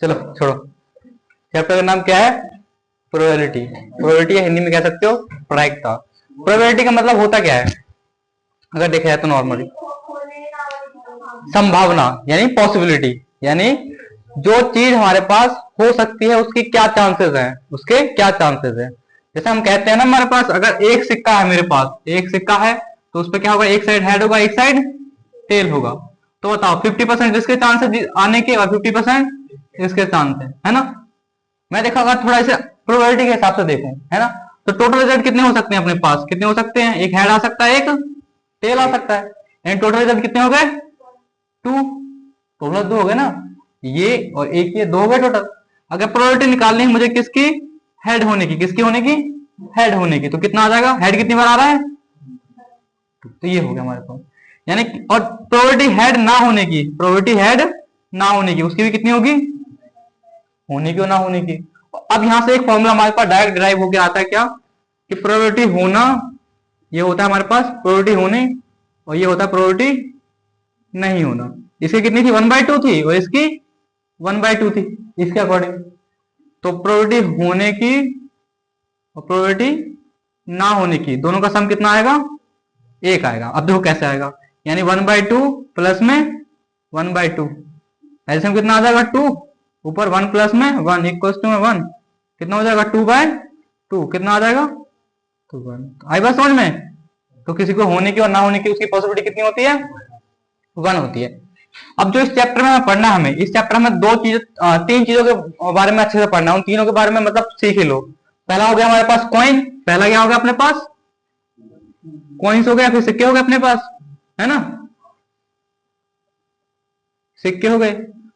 चलो छोड़ो। चैप्टर का नाम क्या है? प्रोबेबिलिटी। प्रोबेबिलिटी हिंदी में कह सकते हो प्रायिकता। प्रोबेबिलिटी का मतलब होता क्या है अगर देखा जाए तो नॉर्मली संभावना यानी पॉसिबिलिटी, यानी जो चीज हमारे पास हो सकती है उसकी क्या चांसेस हैं, उसके क्या चांसेस हैं। जैसे हम कहते हैं ना हमारे पास अगर एक सिक्का है, मेरे पास एक सिक्का है तो उस पर क्या होगा, एक साइड हेड होगा एक साइड टेल होगा। तो बताओ 50% इसके चांसेस आने के और 50% इसके चांस है ना। मैं देखा अगर थोड़ा इसे प्रोबेबिलिटी के हिसाब से देखूं, है ना, तो टोटल रिजल्ट कितने हो सकते हैं अपने पास, कितने हो सकते हैं? एक हेड आ सकता है, एक टेल आ सकता है, यानी टोटल रिजल्ट कितने हो गए? 2। टोटल 2 हो गए ना, ये और एक ये 2 हो गए टोटल। अगर प्रोबेबिलिटी निकालनी है मुझे किसकी? हेड होने की। किसकी होने की? हेड होने की। तो कितना आ जाएगा? हेड कितनी बार आ रहा है? तो ये हो गया हमारे पास, यानी और प्रोबेबिलिटी हेड ना होने की, प्रोबेबिलिटी हेड ना होने की उसकी भी कितनी होगी? होने की और ना होने की। अब यहां से एक फॉर्मूला हमारे पास डायरेक्ट ड्राइव होकर आता है क्या, कि प्रोबेबिलिटी होना ये होता है हमारे पास प्रोबेबिलिटी होने, और ये होता है प्रोबेबिलिटी नहीं होना। इसकी कितनी थी? 1/2 थी और इसकी 1/2 थी इसके अकॉर्डिंग। तो प्रोबेबिलिटी होने की और प्रोबेबिलिटी ना होने की दोनों का सम कितना आएगा? 1 आएगा। अब देखो कैसे आएगा, यानी 1/2 प्लस में 1/2 ऐसे में कितना आ जाएगा? 2 ऊपर 1 प्लस में 1 इक्वल टू में 1 कितना हो जाएगा? 2/2 कितना आ जाएगा? 1 आई बात समझ में। तो किसी को होने की और ना होने की उसकी पॉसिबिलिटी कितनी होती है? 1 होती है। अब जो इस चैप्टर में पढ़ना है हमें, इस चैप्टर में 3 चीजों के बारे में अच्छे से पढ़ना है। उन तीनों के बारे में मतलब सीख ही लो। पहला हो गया हमारे पास कॉइन। पहला क्या हो गया अपने पास? कॉइन्स हो गया, फिर सिक्के हो गए अपने पास, है ना, सिक्के हो गए।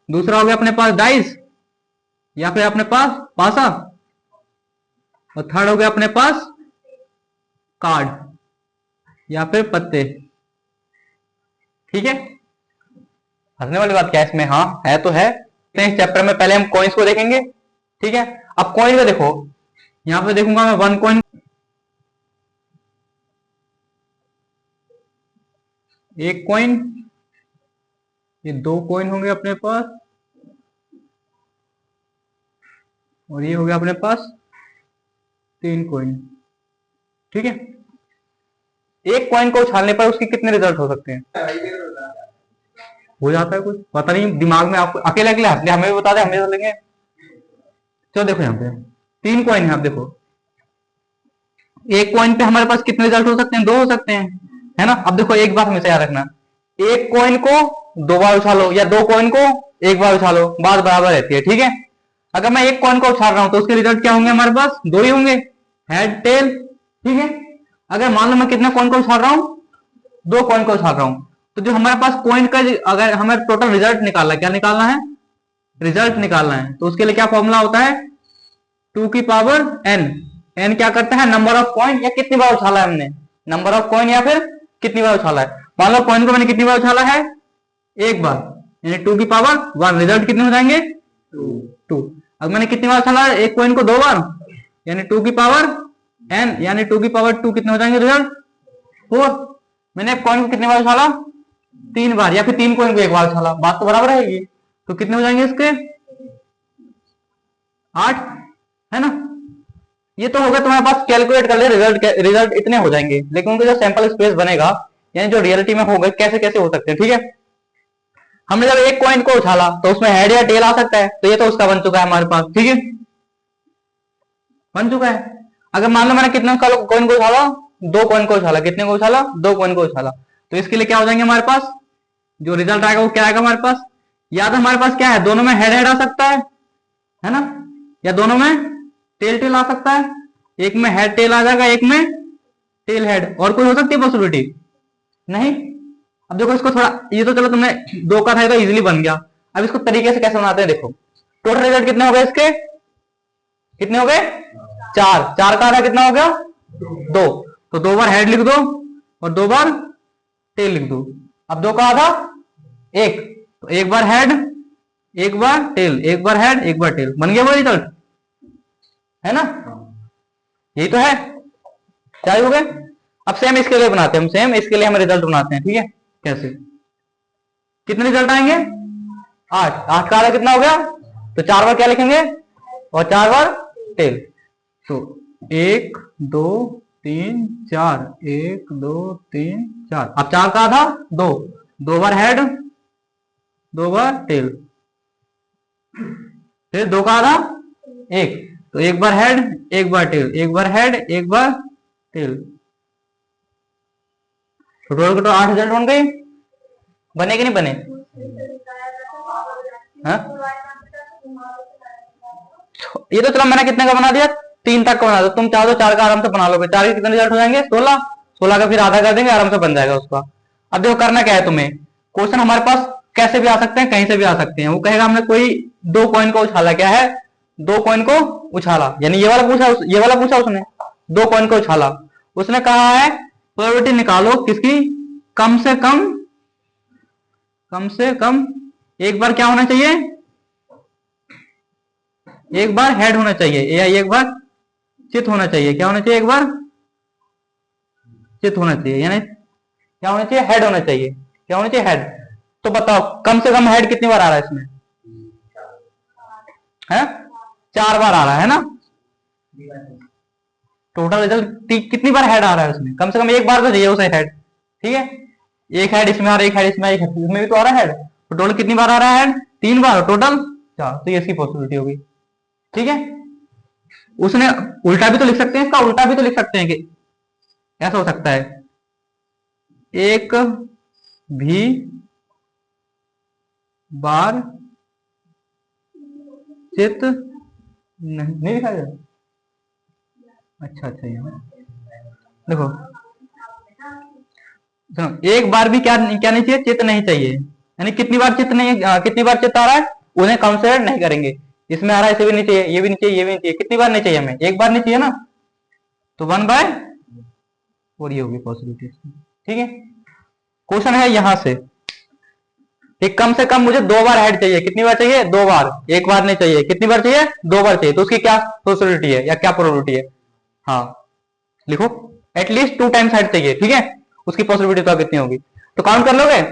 दूसरा हो गया अपने पास डाइस या फिर अपने पास पासा, और थर्ड हो गया अपने पास कार्ड या फिर पत्ते। ठीक है, हंसने वाली बात क्या है इसमें? हाँ है तो है। इस चैप्टर में पहले हम कॉइन्स को देखेंगे, ठीक है। अब कॉइन को देखो, यहां पे देखूंगा मैं 1 कॉइन, एक कॉइन, ये 2 कॉइन होंगे अपने पास, और ये हो गया अपने पास 3 कॉइन। ठीक है, एक कॉइन को उछालने पर उसके कितने रिजल्ट हो सकते हैं? हो जाता है कुछ पता नहीं, दिमाग में आपको अकेले अकेले हंस लिया, हमें भी बता दे, हमें लेंगे। चलो देखो यहाँ पे 3 कॉइन है। आप देखो एक कॉइन पे हमारे पास कितने रिजल्ट हो सकते हैं? 2 हो सकते हैं, है ना। अब देखो एक बात हमेशा याद रखना, एक कॉइन को 2 बार उछालो या 2 कॉइन को 1 बार उछालो, बात बराबर रहती है। ठीक है, अगर मैं एक कॉइन को उछाल रहा हूं तो उसके रिजल्ट क्या होंगे हमारे पास? 2 ही होंगे, हेड टेल। ठीक है, अगर मान लो मैं कितना कॉइन को उछाल रहा हूं? 2 कॉइन को उछाल रहा हूं, तो जो हमारे पास कॉइन का अगर हमें टोटल रिजल्ट निकालना है, क्या निकालना है? रिजल्ट निकालना है। तो उसके लिए क्या फॉर्मूला होता है? 2 की पावर n। n क्या करता है? नंबर ऑफ कॉइन या कितनी बार उछाला है हमने, नंबर ऑफ कॉइन या फिर कितनी बार उछाला है। मान लो कॉइन को मैंने कितनी बार उछाला है? 1 बार, यानी 2 की पावर 1। रिजल्ट कितने हो जाएंगे? 2। अब मैंने कितनी बार उछाला है एक कॉइन को? 2 बार, यानी 2 की पावर n, यानी 2 की पावर 2 कितने हो जाएंगे रिजल्ट? 4। मैंने कॉइन को कितनी बार उछाला? 3 बार, या फिर 3 कॉइन को 1 बार उछाला, बात तो बराबर रहेगी। तो कितने हो जाएंगे इसके? 8, है ना। ये तो होगा तुम्हारे पास, कैलकुलेट कर ले रिजल्ट इतने हो जाएंगे, लेकिन उनका जो सैंपल स्पेस बनेगा यानी जो रियलिटी में होगा कैसे कैसे हो सकते हैं। ठीक है, हमने जब एक कॉइन को उछाला तो उसमें हेड या टेल आ सकता है, तो ये तो उसका बन चुका है हमारे पास। ठीक है, बन चुका है। अगर मान लो मैंने कितना कॉइन को उछाला? 2 कॉइन को उछाला। कितने को उछाला? 2 कॉइन को उछाला। तो इसके लिए क्या हो जाएंगे हमारे पास? जो रिजल्ट आएगा वो क्या आएगा हमारे पास? या तो हमारे पास क्या है, दोनों में हेड हेड आ सकता है ना, या दोनों में टेल टेल आ सकता है। एक में हेड टेल आ जाएगा, एक में टेल हेड। और कोई हो सकती है पॉसिबिलिटी? नहीं। अब देखो इसको थोड़ा, ये तो चलो तुमने 2 का था तो इजीली बन गया। अब इसको तरीके से कैसे बनाते हैं देखो। टोटल रिजल्ट कितने हो गए इसके? कितने हो गए? 4। 4 का आधा कितना हो गया? 2। तो 2 बार हेड लिख दो और 2 बार टेल लिख दो। अब 2 का आधा 1, तो 1 बार हेड 1 बार टेल, 1 बार हेड 1 बार टेल, बन गया वो रिजल्ट, है ना। यही तो है, क्या हो गए। अब सेम इसके लिए बनाते हैं, हम सेम इसके लिए हम रिजल्ट बनाते हैं। ठीक है, कैसे? कितने रिजल्ट आएंगे? 8। 8 का आधा कितना हो गया? तो 4 बार क्या लिखेंगे और 4 बार टेल। तो 1 2 3 4, 1 2 3 4। अब 4 का आधा 2, 2 बार हेड 2 बार टेल, फिर 2 का आधा 1, तो 1 बार हेड 1 बार टेल, 1 बार हेड 1 बार टेल। तो टोटल का 8 रिजल्ट बन गए, बने कि नहीं बने? हाँ? ये तो चलो मैंने कितने का बना दिया, 3 तक का बना दो। तुम चाहो तो 4 का आराम से बना लोगे। 4 के कितने रिजल्ट हो जाएंगे? 16। 16 का फिर आधा कर देंगे, आराम से बन जाएगा उसका। अब देखो करना क्या है तुम्हें, क्वेश्चन हमारे पास कैसे भी आ सकते हैं, कहीं से भी आ सकते हैं। वो कहेगा हमने कोई 2 कॉइन को उछाला, क्या है 2 कॉइन को उछाला, यानी ये वाला पूछा, ये वाला पूछा उसने, 2 कॉइन को उछाला। उसने कहा है प्रोबेबिलिटी निकालो किसकी, कम से कम एक बार क्या होना चाहिए, एक बार हेड होना चाहिए या एक बार चित होना चाहिए। क्या होना चाहिए? एक बार चित होना चाहिए, यानी क्या होना चाहिए? हेड होना चाहिए। क्या होना चाहिए? हेड। तो बताओ कम से कम हेड कितनी बार आ रहा है इसमें? है 4 बार आ रहा है ना। टोटल रिजल्ट कितनी बार हेड आ रहा है उसमें? कम से कम एक बार तो चाहिए उसे हेड। ठीक है, एक हेड इसमें आ रहा है, एक हेड इसमें, एक हेड इसमें भी तो आ रहा है हेड। तो टोटल कितनी बार आ रहा है हेड? 3 बार, टोटल 4। तो ये इसकी पॉसिबिलिटी होगी। ठीक है, उसने उल्टा भी तो लिख सकते हैं, इसका उल्टा भी तो लिख सकते हैं कि कैसा हो सकता है, एक भी बार चित नहीं दिखाई दे रहा। अच्छा ये देखो, एक बार भी क्या क्या नहीं चाहिए? चित नहीं चाहिए। यानी कितनी बार चित नहीं, कितनी बार चित आ रहा है उन्हें कंसिडर नहीं करेंगे। इसमें आ रहा है इसे भी नहीं चाहिए, ये भी नहीं चाहिए, ये भी नहीं चाहिए। कितनी बार नहीं चाहिए हमें? एक बार नहीं चाहिए ना, तो 1/4 ये होगी पॉसिबिलिटी। ठीक है, क्वेश्चन है यहां से एक कम से कम मुझे 2 बार हेड चाहिए। कितनी बार चाहिए? 2 बार। एक बार नहीं चाहिए, कितनी बार चाहिए? 2 बार चाहिए। तो उसकी क्या पॉसिबिलिटी है या क्या प्रोबेबिलिटी है? हाँ लिखो, एटलीस्ट 2 टाइम्स हेड चाहिए। ठीक है, उसकी पॉसिबिलिटी तो कितनी होगी? तो काउंट कर लोगे,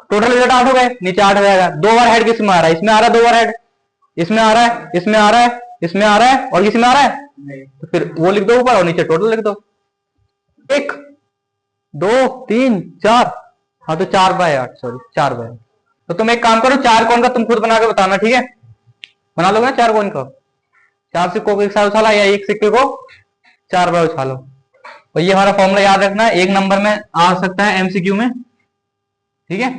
टोटल रिजल्ट 8 हो गए, नीचे 8 हो जाएगा। 2 बार हेड किस में आ रहा है? इसमें आ रहा है 2 बार हेड, इसमें आ रहा है, इसमें आ रहा है, इसमें आ रहा है, और इसमें आ रहा है। तो फिर वो लिख दो ऊपर और नीचे टोटल लिख दो। 1 2 3 4, हाँ तो 4/8, सॉरी 4/8। तो तुम एक काम करो, 4 कौन का तुम खुद बना के बताना। ठीक है, बना लोगे ना 4 कौन का? 4 सिक्कों को एक साथ उछाला या एक सिक्के को 4 बार उछालो। और ये हमारा फॉर्मूला याद रखना है, 1 नंबर में आ सकता है एमसीक्यू में। ठीक है,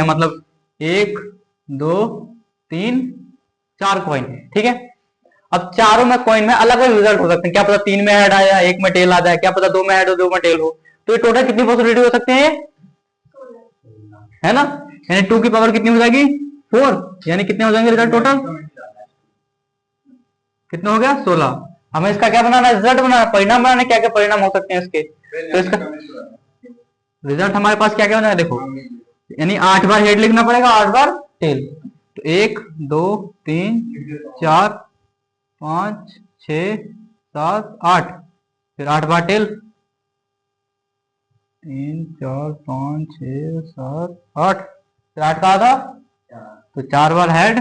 मतलब 1 2 3 4 कॉइन। ठीक है, अब चारों में कॉइन में अलग अलग रिजल्ट हो सकते हैं। क्या पता 3 में हेड आया, 1 में टेल आ जाए, क्या पता 2 में हेड हो 2 में टेल हो। तो ये टोटल कितनी पॉसिबिलिटी हो सकती है? है ना, यानी 2 की पावर कितनी हो जाएगी? 4। यानी कितने हो जाएंगे रिजल्ट टोटल? कितना हो गया? 16। हमें इसका क्या बनाना है? रिजल्ट बनाना, परिणाम बनाना। क्या क्या परिणाम हो सकते हैं इसके? तो इसका रिजल्ट हमारे पास क्या क्या हो जाएगा देखो, यानी 8 बार हेड लिखना पड़ेगा, 8 बार टेल। तो 1 2 3 4 5 6 7 8, फिर 8 बार टेल, 3 4 5 6 7 8, फिर 8 का आधा, तो 4 बार हेड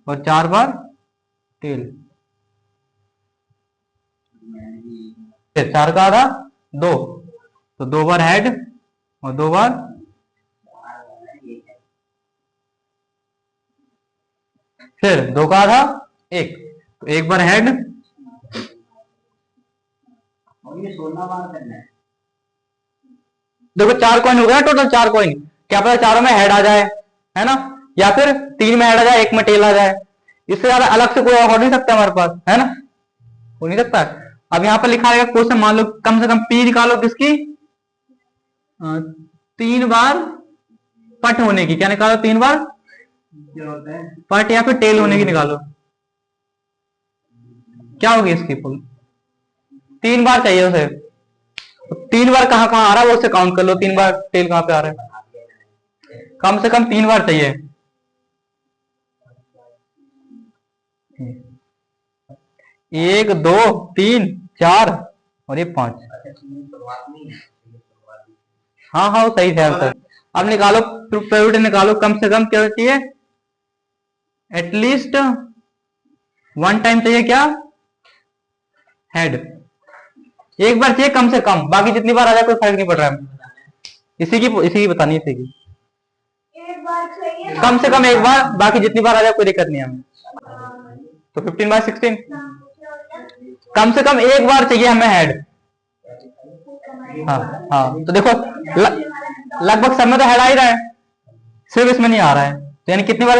और 4 बार टेल, फिर 4 का आधा 2, तो 2 बार हेड और 2 बार, फिर 2 का आधा 1, तो 1 बार हेड। देखो 4 कॉइन हो गया टोटल, 4 कॉइन। क्या पता चारों में हेड आ जाए, है ना, या फिर 3 में हेड आ जाए, 1 में टेल आ जाए। इससे ज्यादा अलग से कोई और हो नहीं सकता हमारे पास, है ना, हो नहीं सकता। अब यहाँ पर लिखा रहेगा क्वेश्चन, मान लो कम से कम पी निकालो किसकी, 3 बार पट होने की। क्या निकालो? 3 बार पट या फिर टेल होने की निकालो। क्या होगी इसकी? 3 बार चाहिए उसे। 3 बार कहां कहां आ रहा है वो उससे काउंट कर लो। 3 बार टेल कहां पे आ रहा है? कम से कम 3 बार चाहिए। 1 2 3 4 और ये 5। हाँ हाँ वो सही है आंसर। अब निकालो प्रोबेबिलिटी, निकालो कम से कम क्या चाहिए? एटलीस्ट वन टाइम चाहिए क्या, हेड। एक बार चाहिए कम से कम, बाकी जितनी बार आ जाए कोई फर्क नहीं पड़ रहा है। इसी की बतानी है, इसी की। एक बार चाहिए कम से कम एक बार, बाकी जितनी बार आ जाए कोई दिक्कत नहीं है हमें। तो 15/16 कम से कम एक बार चाहिए हमें हेड। हाँ हाँ, तो देखो लगभग सब में तो हेड आ ही रहा है, सिर्फ इसमें नहीं आ रहा है। तो यानी कितनी बार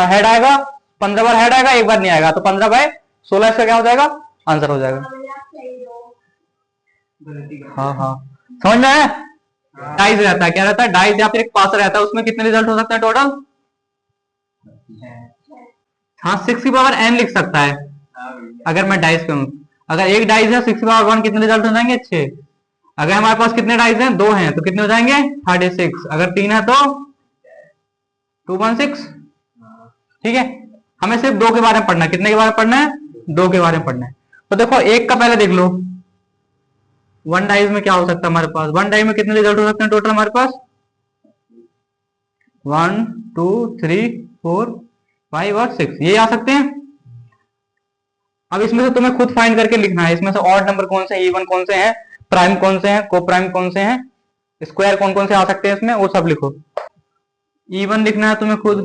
हेड आएगा, 15 बार हेड आएगा, एक बार नहीं आएगा। तो 15/16 इसका क्या हो जाएगा, आंसर हो जाएगा। हाँ हाँ, समझ में आया। डाइस रहता है, क्या रहता है, डाइस या फिर एक पास रहता है, उसमें कितने रिजल्ट हो सकते हैं टोटल। हाँ, 6 की पावर n लिख सकता है अगर मैं डाइस पे हूं। अगर एक डाइस है 6 की पावर 1, कितने रिजल्ट हो जाएंगे, 6। अगर हमारे पास कितने डाइस हैं, 2 हैं, तो कितने हो जाएंगे, 36। अगर 3 है तो 216। ठीक है, हमें सिर्फ 2 के बारे में पढ़ना है। कितने के बारे में पढ़ना है, 2 के बारे में पढ़ना है। तो देखो एक का पहले देख लो, वन डाइस में क्या हो सकता है हमारे पास, वन डाइस में कितने रिजल्ट हो सकते हैं टोटल हमारे पास, 1 2 3 4 5 और 6, ये आ सकते हैं। अब इसमें से तुम्हें खुद फाइंड करके लिखना है, इसमें से ऑड नंबर कौन से हैं, इवन कौन से हैं, प्राइम कौन से हैं, को प्राइम कौन से हैं, स्क्वायर कौन कौन से आ सकते हैं इसमें, वो सब लिखो। इवन लिखना है तुम्हें खुद,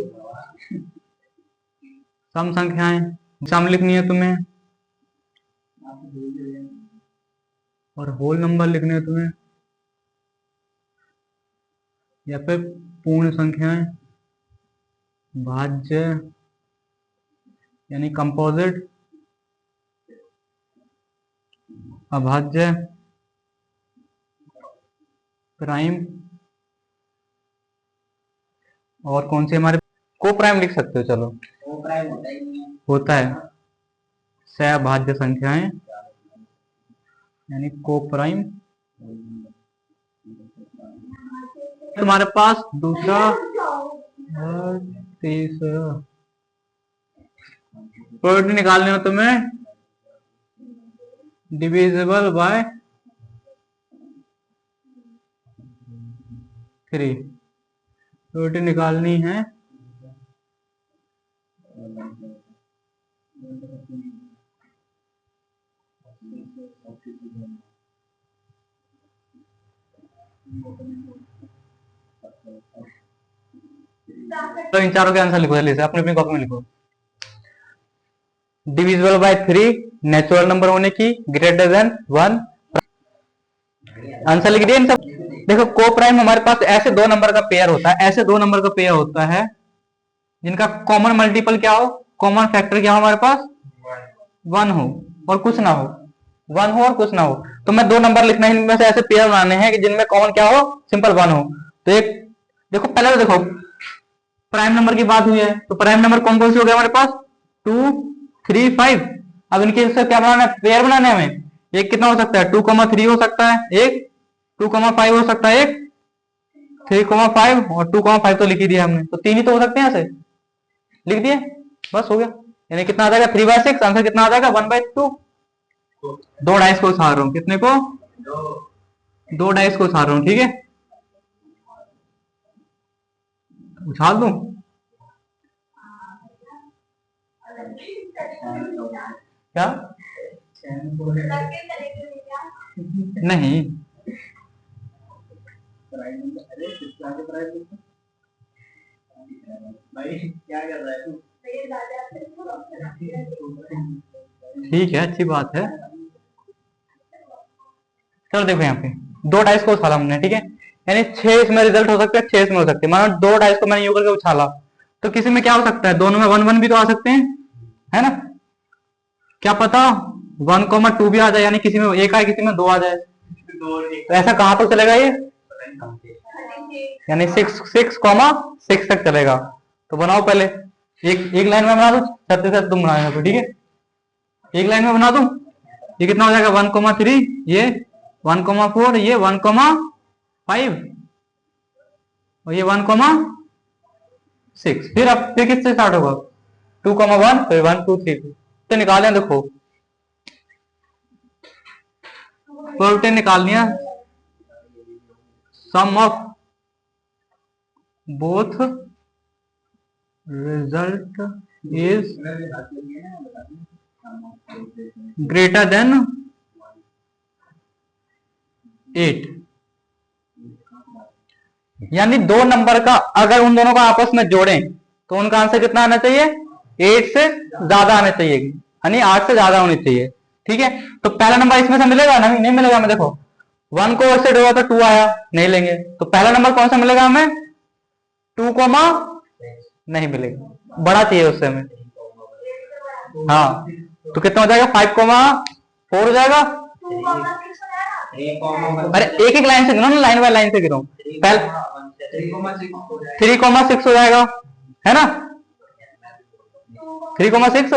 सम संख्याएं सम लिखनी है तुम्हें, और होल नंबर लिखने हैं तुम्हें, या फिर पूर्ण संख्याएं, भाज्य यानी कंपोजिट, अभाज्य, प्राइम, और कौन से हमारे को प्राइम लिख सकते हो। चलो वो प्राइम होता है सहभाज्य संख्याएं यानी को प्राइम। तुम्हारे पास दूसरा और तीसरा प्रोडक्ट निकालने हो तुम्हें, डिविजिबल बाय 3 प्रोडक्ट निकालनी है। तो इन चारों के आंसर लिखो जल्दी से, अपनी अपनी कॉपी में लिखो। डिविजिबल बाय 3, नेचुरल नंबर होने की, ग्रेटर देन 1, आंसर लिख दिया इन सब। देखो को प्राइम हमारे पास ऐसे दो नंबर का पेयर होता है, ऐसे दो नंबर का पेयर होता है जिनका कॉमन मल्टीपल क्या हो, कॉमन फैक्टर क्या हो हमारे पास, 1 हो और कुछ ना हो, 1 हो और कुछ ना हो। तो मैं दो नंबर लिखना है, इनमें से ऐसे पेयर बनाने हैं कि जिनमें कॉमन क्या हो, सिंपल 1 हो। तो एक देखो, पहले तो देखो प्राइम नंबर की बात हुई है, तो प्राइम नंबर कौन कौन से हो गए हमारे पास, 2 3 5। अब इनके से क्या बनाना है, पेयर बनाना है हमें। एक कितना हो सकता है, 2,3 हो सकता है, एक 2,5 हो सकता है, एक 3,5, और 2,5 तो लिख ही दिया हमने, तो 3 ही तो हो सकते हैं, ऐसे लिख दिए, बस हो गया। यानी कितना आ जाएगा, 3/6, आंसर कितना आ जाएगा, 1/2। 2 डाइस को उछाल रहा हूँ, कितने को, 2 डाइस को उछाल रहा हूँ, ठीक है, उछाल दूं क्या, नहीं क्या कर रहा है तू, ठीक है, अच्छी बात है। चलो देखो यहाँ पे 2 डाइस को उछाला हमने, ठीक है, यानी 6 इसमें रिजल्ट हो सकते हैं, 6 इसमें हो सकते हैं। मानो 2 डाइस को मैंने यूं करके उछाला, तो किसी में क्या हो सकता है, दोनों में 1 1 भी तो आ सकते हैं, है ना, क्या पता 1,2 भी आ जाए, यानी किसी में 1 आए, किसी में 2 आ जाए। तो ऐसा कहां तक चलेगा ये, यानी 6,6 तक चलेगा। तो बनाओ पहले, एक लाइन में बना दो, सत्य से तुम बनाएगा तो, ठीक है, एक लाइन में बना दो। ये कितना हो जाएगा, 1,3, ये 1,4, ये 1,5, और ये 1,6। फिर किससे स्टार्ट होगा, 2,1, फिर 1 2 3 तो निकालें। देखो प्रोबेबिलिटी निकालनी है, sum of both result is greater than 8, यानी दो नंबर का अगर उन दोनों को आपस में जोड़ें तो उनका आंसर कितना आना चाहिए? 8 से ज्यादा आना चाहिए, यानी 8 से ज्यादा होनी चाहिए। ठीक है, तो पहला नंबर इसमें से मिलेगा? नहीं मिलेगा हमें। देखो 1 को इससे जोड़ा तो 2 आया, नहीं लेंगे। तो पहला नंबर कौन सा मिलेगा हमें? 2, नहीं मिलेगा, बड़ा चाहिए उससे हमें। हाँ, तो कितना हो जाएगा? 5,4 हो जाएगा। अरे एक एक लाइन से गिनो ना, लाइन बाय लाइन से गिनो। पहले 3,6 हो जाएगा, है ना? 3,6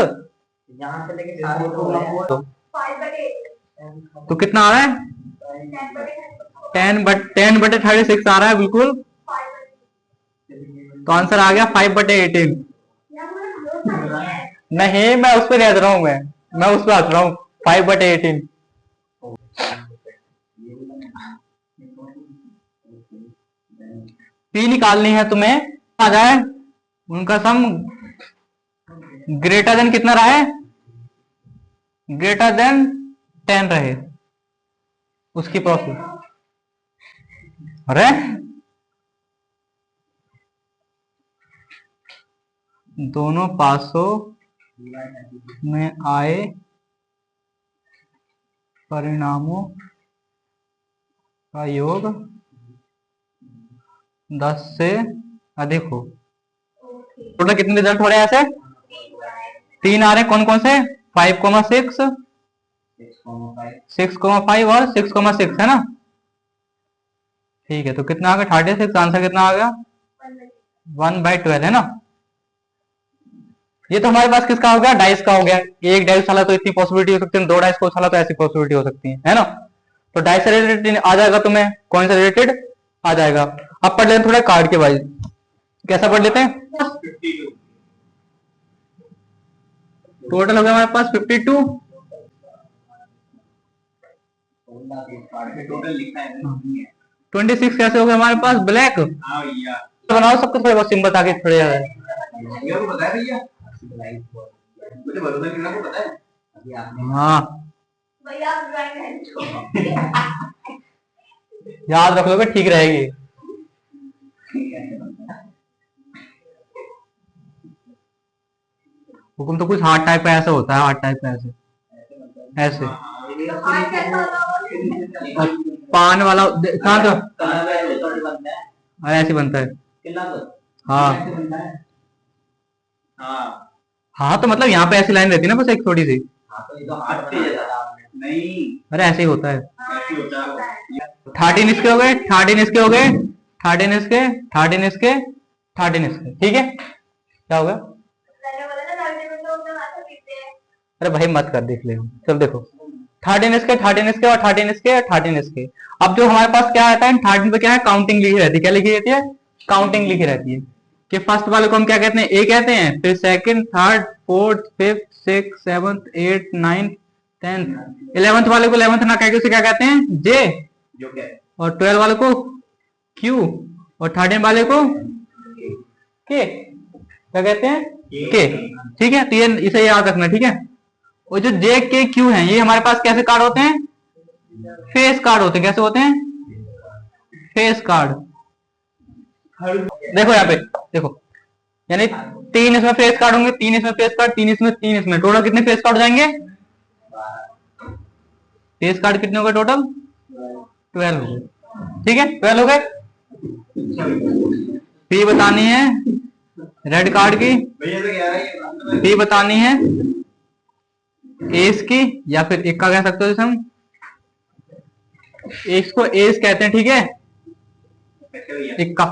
यहाँ से लेके तो कितना आ रहा है? 10/36 आ रहा है, बिल्कुल। तो आंसर आ गया 5/18। नहीं, मैं उस पर हंस रहा हूं, मैं उस पर हंस रहा हूँ। 5/18। पी निकालनी है तुम्हें, आ जाए उनका सम ग्रेटर देन कितना रहा है? ग्रेटर देन 10 रहे, उसकी प्रोसेस। अरे दोनों पासों में आए परिणामों का योग 10 से अधिक हो। टोटल कितने रिजल्ट हो रहे हैं ऐसे? 3 आ रहे हैं। कौन कौन से? 5,6, 6,5 और 6,6, है ना? ठीक है, तो कितना आ गया? 36। आंसर कितना आ गया? 1/12, है ना? ये तो हमारे पास किसका हो गया? डाइस का हो गया। एक डाइस वाला तो इतनी पॉसिबिलिटी हो सकती है, 2 डाइस को उछाला तो ऐसी पॉसिबिलिटी हो सकती है ना? तो डाइस से रिलेटेड आ जाएगा तुम्हें, कौन सा रिलेटेड आ जाएगा। अब पढ़ लेते थोड़ा कार्ड के वाइज। कैसा पढ़ लेते हैं? टोटल हो गया हमारे पास 52। टोटल लिखना है। 26 कैसे हो गया हमारे पास? ब्लैक। बनाओ सबको थोड़ा बहुत सिंबल ताकि थोड़े बताया भैया, मुझे भरोसा नहीं, आपको पता है। हाँ, याद रख लोगे ठीक रहेगी। हुक्म तो कुछ हार्ड टाइप का ऐसा होता है, हार्ड टाइप का ऐसे और पान वाला कहाँ तो ऐसे बनता है। हाँ हाँ, तो मतलब यहाँ पे ऐसी लाइन रहती है ना, बस एक थोड़ी सी। नहीं, अरे ऐसे ही होता है। 13 इसके हो गए, 13 इसके हो गए, 13 इसके, 13 इसके, 13 इसके। ठीक है, क्या होगा? अरे भाई मत कर, देख ले। चल देखो, 13 इसके, 13 इसके और 13 इसके और 13 इसके। अब जो हमारे पास क्या आता है? 13 पे क्या है? काउंटिंग लिखी रहती है। क्या लिखी रहती है? काउंटिंग लिखी रहती है। कि फर्स्ट वाले को हम क्या कहते हैं? ए कहते हैं, फिर second, third, fourth, fifth, six, seventh, 8, 9, 10, 11th वाले को 11th ना कह के उसे क्या कहते हैं? जे। और 12 वाले को क्यू, और 13 वाले को के। क्या कहते हैं? के। ठीक है, तो ये इसे याद रखना। ठीक है, और जो जे के क्यू है, ये हमारे पास कैसे कार्ड होते हैं? फेस कार्ड होते हैं। कैसे होते हैं? Face card. देखो यहाँ पे, देखो, यानी 3 इसमें फेस कार्ड होंगे, 3 इसमें फेस कार्ड, 3 इसमें, 3 इसमें। टोटल कितने फेस कार्ड हो जाएंगे? फेस कार्ड कितने हो गए टोटल? 12 हो गए। ठीक है, 12 हो गए। फी बतानी है रेड कार्ड की, फी बतानी है एस की, या फिर एक का कह सकते हो जैसे हम एस को एस कहते हैं। ठीक है, इक्का,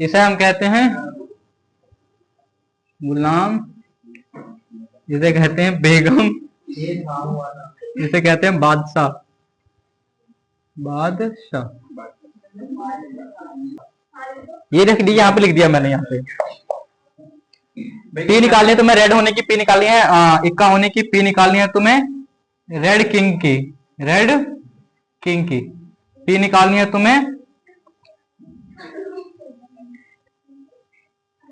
इसे हम कहते हैं गुलाम, इसे कहते हैं बेगम, इसे कहते हैं बादशाह। बादशाह ये लिख दिया, यहाँ पे लिख दिया मैंने। यहाँ पे पी निकालनी है तुम्हें, रेड होने की पी निकालनी है, इक्का होने की पी निकालनी है तुम्हें, रेड किंग की, रेड किंग की पी निकालनी है तुम्हें।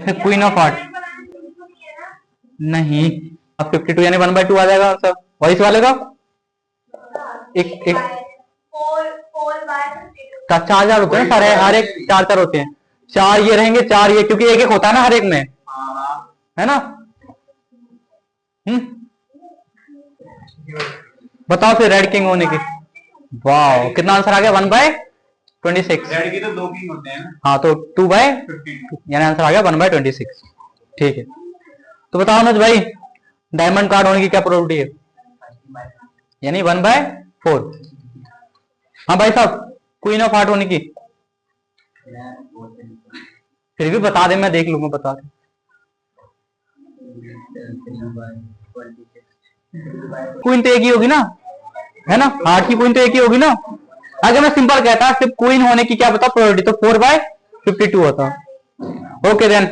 फिर क्वीन ऑफ हार्ट नहीं, अब 52 यानी 1/2 आ जाएगा आंसर। वही सवाल है एक का 4 होते हैं सारे, हर एक 4 होते हैं। 4 ये रहेंगे, 4 ये, क्योंकि एक एक होता है ना हर एक में, है ना। बताओ फिर रेड किंग होने की। वाह, कितना आंसर आ गया? 1/26। रेड की तो 2 किंग होते हैं। हाँ, तो 2/52 यानी आंसर आ गया 1/26। ठीक है, तो बताओ अनुज भाई, डायमंड कार्ड होने की क्या प्रोबेबिलिटी है? यानी 1/4। हाँ भाई साहब, क्वीन ऑफ हार्ट होने की फिर भी बता दे, मैं देख लूंगा, बता दे। क्वीन तो एक ही होगी ना, है ना, हार्ट की क्वीन तो एक ही होगी ना। अगर मैं सिंपल कहता सिर्फ क्वीन होने की क्या बता प्रोबेबिलिटी, तो 4/52 होता। Okay then.